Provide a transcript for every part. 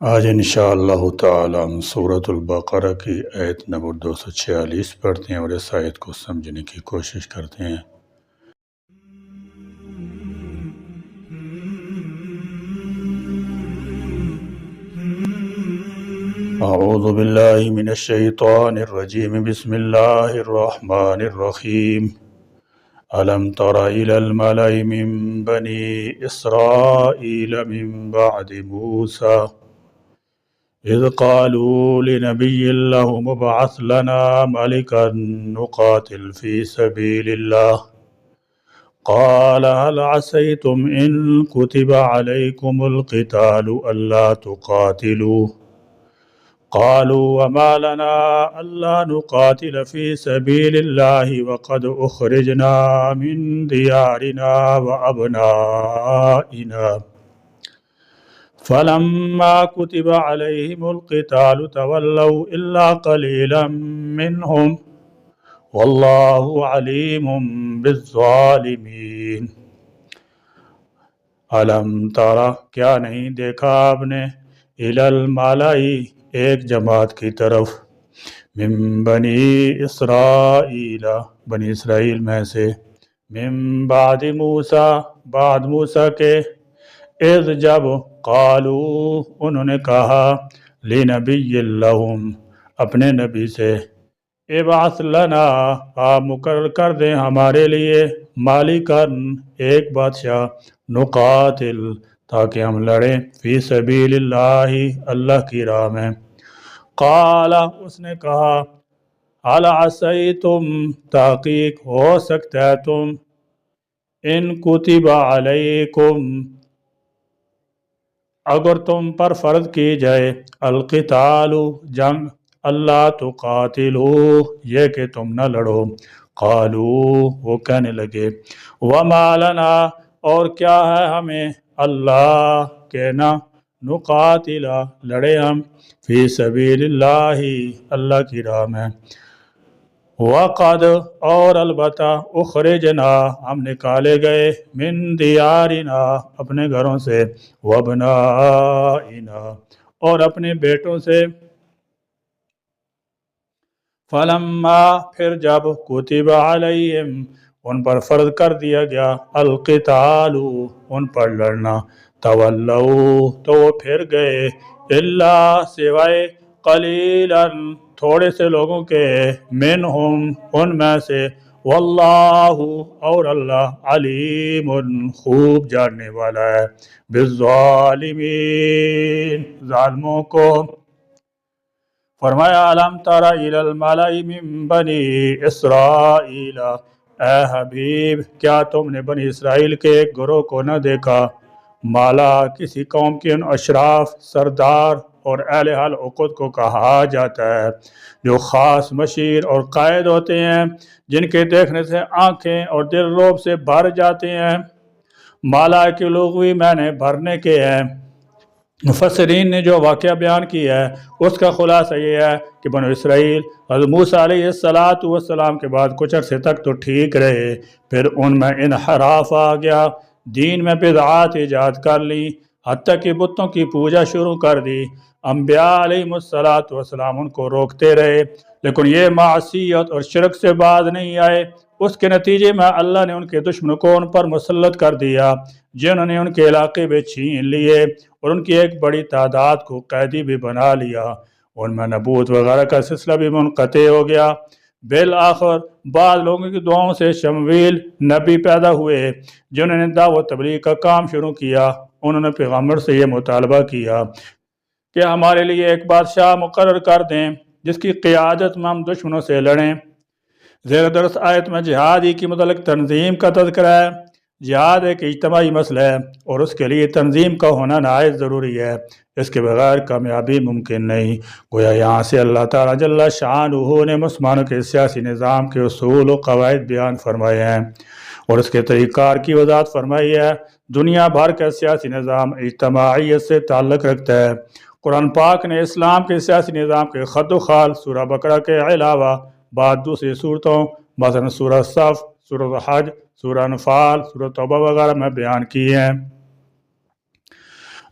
آج انشاءاللہ تعالی ہم سورۃ البقرہ کی آیت نمبر 246 پڑھتے ہیں اور اس آیت کو سمجھنے کی کوشش کرتے ہیں۔ اعوذ باللہ من الشیطان الرجیم، بسم اللہ الرحمن الرحیم۔ ألم تر إلى الملأ من بني إسرائيل من بعد موسى إذ قالوا لنبي له ابعث لنا ملكا نقاتل في سبيل الله قال هل عسيتم إن كتب عليكم القتال ألا تقاتلوا قالوا وما لنا ألا نقاتل في سبيل الله وقد أخرجنا من ديارنا وأبنائنا فلما كتب عليهم القتال تولوا إلا قليلا منهم والله عليم بالظالمين۔ علم ترى، کیا نہیں دیکھا آپ نے، الی الملائی، ایک جماعت کی طرف، من بنی اسرائیل، بنی اسرائیل میں سے، من بعد موسیٰ، بعد موسیٰ کے، اذ جب، قالو، انہوں نے کہا، لنبی لہم، اپنے نبی سے، ابعث لنا، آپ مقرر کر دیں ہمارے لیے، مالکن، ایک بادشاہ، نقاتل، تاکہ ہم لڑیں، فی سبیل اللہ، اللہ کی راہ میں۔ قال، اس نے کہا، هل عسیتم، تحقیق ہو سکتا ہے تم، ان کتب علیکم، اگر تم پر فرض کی جائے، القتال، جنگ، اللہ تقاتلو، یہ کہ تم نہ لڑو، قالو، وہ کہنے لگے، وما لنا، اور کیا ہے ہمیں، اللہ کہنا، نقاتل، لڑے ہم، فی سبیل اللہ، اللہ کی راہ میں، وقد، اور البتہ، اخرجنا، ہم نکالے گئے، من دیارنا، اپنے گھروں سے، وابنائنا، اور اپنے بیٹوں سے، فلما، پھر جب، کتب علیہم، ان پر فرض کر دیا گیا، القتال، ان پر لڑنا، تولوا، تو وہ پھر گئے، الا، سوائے، قلیلا، تھوڑے سے لوگوں کے، منہم، ان میں سے، واللہ، اور اللہ، علیم، خوب جاننے والا ہے، بالظالمین، ظالموں کو۔ فرمایا، علم تر الی الملأ من بنی اسرائیل، اے حبیب، کیا تم نے بنی اسرائیل کے ایک گروہ کو نہ دیکھا، مالا، کسی قوم کے ان اشراف، سردار اور اہل حل عقد کو کہا جاتا ہے، جو خاص مشیر اور قائد ہوتے ہیں، جن کے دیکھنے سے آنکھیں اور دل رعب سے بھر جاتے ہیں۔ مالا کے لغوی معنی بھرنے کے ہیں۔ مفسرین نے جو واقعہ بیان کیا ہے اس کا خلاصہ یہ ہے کہ بنو اسرائیل حضرت موسیٰ علیہ السلام کے بعد کچھ عرصے تک تو ٹھیک رہے، پھر ان میں انحراف آ گیا، دین میں بدعات ایجاد کر لی، حتیٰ کہ بتوں کی پوجا شروع کر دی۔ انبیاء علیہ السلام ان کو روکتے رہے، لیکن یہ معصیت اور شرک سے باز نہیں آئے۔ اس کے نتیجے میں اللہ نے ان کے دشمنوں کو ان پر مسلط کر دیا، جنہوں نے ان کے علاقے میں چھین لیے اور ان کی ایک بڑی تعداد کو قیدی بھی بنا لیا۔ ان میں نبوت وغیرہ کا سلسلہ بھی منقطع ہو گیا۔ بالآخر بعض لوگوں کی دعاؤں سے شمویل نبی پیدا ہوئے، جنہوں نے دعوت تبلیغ کا کام شروع کیا۔ انہوں نے پیغمبر سے یہ مطالبہ کیا کہ ہمارے لیے ایک بادشاہ مقرر کر دیں جس کی قیادت میں ہم دشمنوں سے لڑیں۔ زیر درس آیت میں جہاد ہی کی متعلق تنظیم کا تذکرہ ہے۔ جہاد ایک اجتماعی مسئلہ ہے اور اس کے لیے تنظیم کا ہونا نہایت ضروری ہے، اس کے بغیر کامیابی ممکن نہیں۔ گویا یہاں سے اللہ تعالیٰ جل شانہ نے مسلمانوں کے سیاسی نظام کے اصول و قواعد بیان فرمائے ہیں اور اس کے طریقہ کار کی وضاحت فرمائی ہے۔ دنیا بھر کا سیاسی نظام اجتماعیت سے تعلق رکھتا ہے۔ قرآن پاک نے اسلام کے سیاسی نظام کے خط و خال سورہ بقرہ کے علاوہ بعد دوسری صورتوں، مثلا سورہ صف، سورہ حج، سورہ انفال، سورہ توبہ وغیرہ میں بیان کی ہیں۔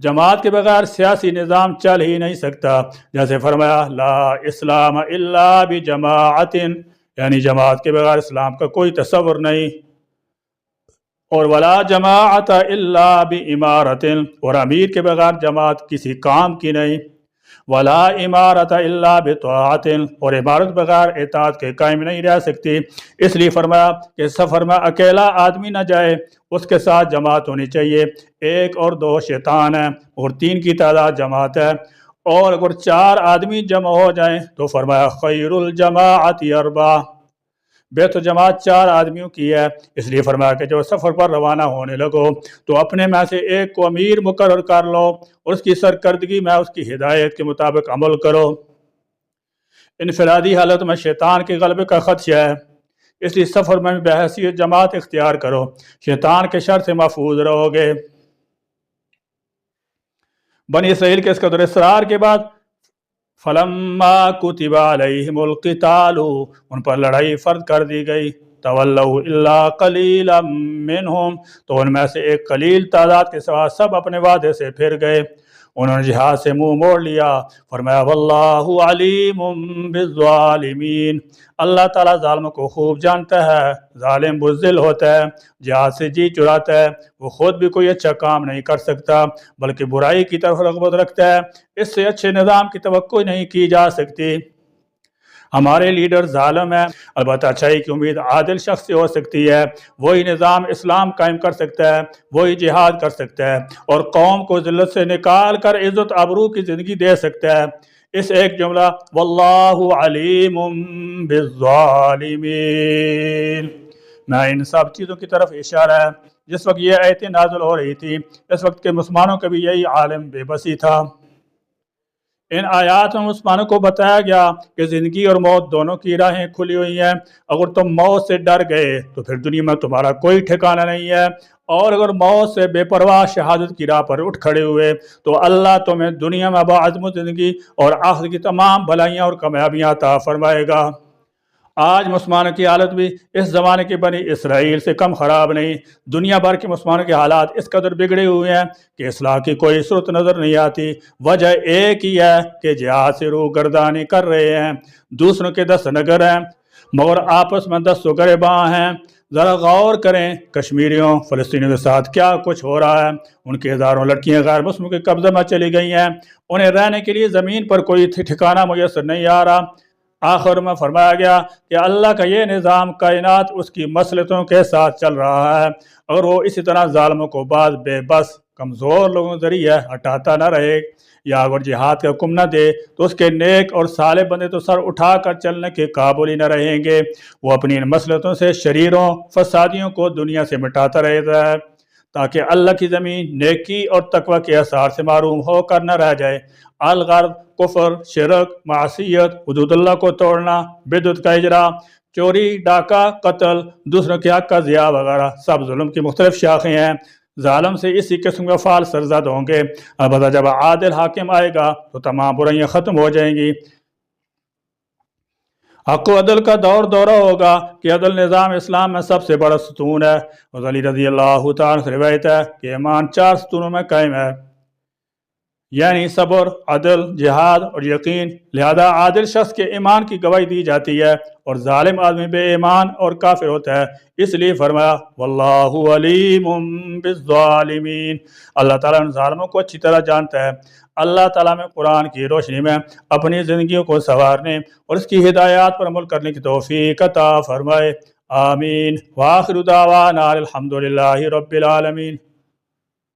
جماعت کے بغیر سیاسی نظام چل ہی نہیں سکتا، جیسے فرمایا لا اسلام الا بجماعت، یعنی جماعت کے بغیر اسلام کا کوئی تصور نہیں، اور ولا جماعت الا بامارت، اور امیر کے بغیر جماعت کسی کام کی نہیں، ولا امارت الا بطاعت، اور عمارت بغیر اطاعت کے قائم نہیں رہ سکتی۔ اس لیے فرمایا کہ سفر میں اکیلا آدمی نہ جائے، اس کے ساتھ جماعت ہونی چاہیے، ایک اور دو شیطان ہے اور تین کی تعداد جماعت ہے، اور اگر چار آدمی جمع ہو جائیں تو فرمایا خیر الجماعت اربع، بیت جماعت چار آدمیوں کی ہے۔ اس لیے فرمایا کہ جو سفر پر روانہ ہونے لگو تو اپنے میں سے ایک کو امیر مقرر کر لو، اور اس کی سرکردگی میں اس کی ہدایت کے مطابق عمل کرو۔ انفرادی حالت میں شیطان کے غلبے کا خدشہ ہے، اس لیے سفر میں بحیثیت جماعت اختیار کرو، شیطان کے شر سے محفوظ رہو گے۔ بنی اسرائیل کے اس قدر اصرار کے بعد فلما کتب علیہم القتال، ان پر لڑائی فرض کر دی گئی، تولوا الا قلیلا منہم، تو ان میں سے ایک قلیل تعداد کے سوا سب اپنے وعدے سے پھر گئے، انہوں نے جہاد سے منہ موڑ لیا۔ فرمایا واللہ علیم بالظالمین، اللہ تعالیٰ ظالموں کو خوب جانتا ہے، ظالم بزدل ہوتا ہے، جہاد سے جی چراتا ہے، وہ خود بھی کوئی اچھا کام نہیں کر سکتا بلکہ برائی کی طرف رغبت رکھتا ہے، اس سے اچھے نظام کی توقع نہیں کی جا سکتی۔ ہمارے لیڈر ظالم ہیں، البتہ اچھائی کی امید عادل شخص سے ہو سکتی ہے، وہی نظام اسلام قائم کر سکتا ہے، وہی جہاد کر سکتا ہے، اور قوم کو ذلت سے نکال کر عزت آبرو کی زندگی دے سکتا ہے۔ اس ایک جملہ واللہ علیم بالظالمین میں ان سب چیزوں کی طرف اشارہ ہے۔ جس وقت یہ آیتیں نازل ہو رہی تھی، اس وقت کے مسلمانوں کا بھی یہی عالم بے بسی تھا۔ ان آیات میں مسلمانوں کو بتایا گیا کہ زندگی اور موت دونوں کی راہیں کھلی ہوئی ہیں، اگر تم موت سے ڈر گئے تو پھر دنیا میں تمہارا کوئی ٹھکانہ نہیں ہے، اور اگر موت سے بے پرواہ شہادت کی راہ پر اٹھ کھڑے ہوئے تو اللہ تمہیں دنیا میں باعظم زندگی اور آخرت کی تمام بھلائیاں اور کامیابیاں عطا فرمائے گا۔ آج مسلمانوں کی حالت بھی اس زمانے کے بنی اسرائیل سے کم خراب نہیں، دنیا بھر کے مسلمانوں کے حالات اس قدر بگڑے ہوئے ہیں کہ اصلاح کی کوئی صورت نظر نہیں آتی۔ وجہ ایک ہی ہے کہ جہاد سے روح گردانی کر رہے ہیں، دوسروں کے دست نگر ہیں مگر آپس میں دست و گریباں ہیں۔ ذرا غور کریں کشمیریوں فلسطینیوں کے ساتھ کیا کچھ ہو رہا ہے، ان کی ہزاروں لڑکیاں غیر مسلموں کے قبضے میں چلی گئی ہیں، انہیں رہنے کے لیے زمین پر کوئی ٹھکانہ میسر نہیں آ رہا۔ آخر میں فرمایا گیا کہ اللہ کا یہ نظام کائنات اس کی مصلحتوں کے ساتھ چل رہا ہے، اگر وہ اسی طرح ظالموں کو بعض بے بس کمزور لوگوں کے ذریعے ہٹاتا نہ رہے یا اگر جہاد کا حکم نہ دے تو اس کے نیک اور صالح بندے تو سر اٹھا کر چلنے کے قابل ہی نہ رہیں گے۔ وہ اپنی ان مصلحتوں سے شریروں فسادیوں کو دنیا سے مٹاتا رہتا ہے تاکہ اللہ کی زمین نیکی اور تقوی کے اثار سے محروم ہو کر نہ رہ جائے۔ الغرض کفر، شرک، معصیت، حدود اللہ کو توڑنا، بدعت کا اجرا، چوری، ڈاکہ، قتل، دوسروں کے حق کا ضیاع وغیرہ سب ظلم کی مختلف شاخیں ہیں۔ ظالم سے اسی قسم کے افعال سرزد ہوں گے، البتہ جب عادل حاکم آئے گا تو تمام برائیاں ختم ہو جائیں گی۔ حق و عدل کا دور دورہ ہوگا کہ عدل نظام اسلام میں سب سے بڑا ستون ہے۔ اور علی رضی اللہ تعالیٰ سے روایت ہے کہ ایمان 4 ستونوں میں قائم ہے، یعنی صبر، عدل، جہاد اور یقین۔ لہذا عادل شخص کے ایمان کی گواہی دی جاتی ہے اور ظالم آدمی بے ایمان اور کافر ہوتا ہے، اس لیے فرمایا واللہ علیم بالظالمین، اللہ تعالیٰ ان ظالموں کو اچھی طرح جانتا ہے۔ اللہ تعالیٰ میں قرآن کی روشنی میں اپنی زندگیوں کو سنوارنے اور اس کی ہدایات پر عمل کرنے کی توفیق عطا فرمائے، آمین۔ وآخر دعوانا الحمد للہ رب العالمین۔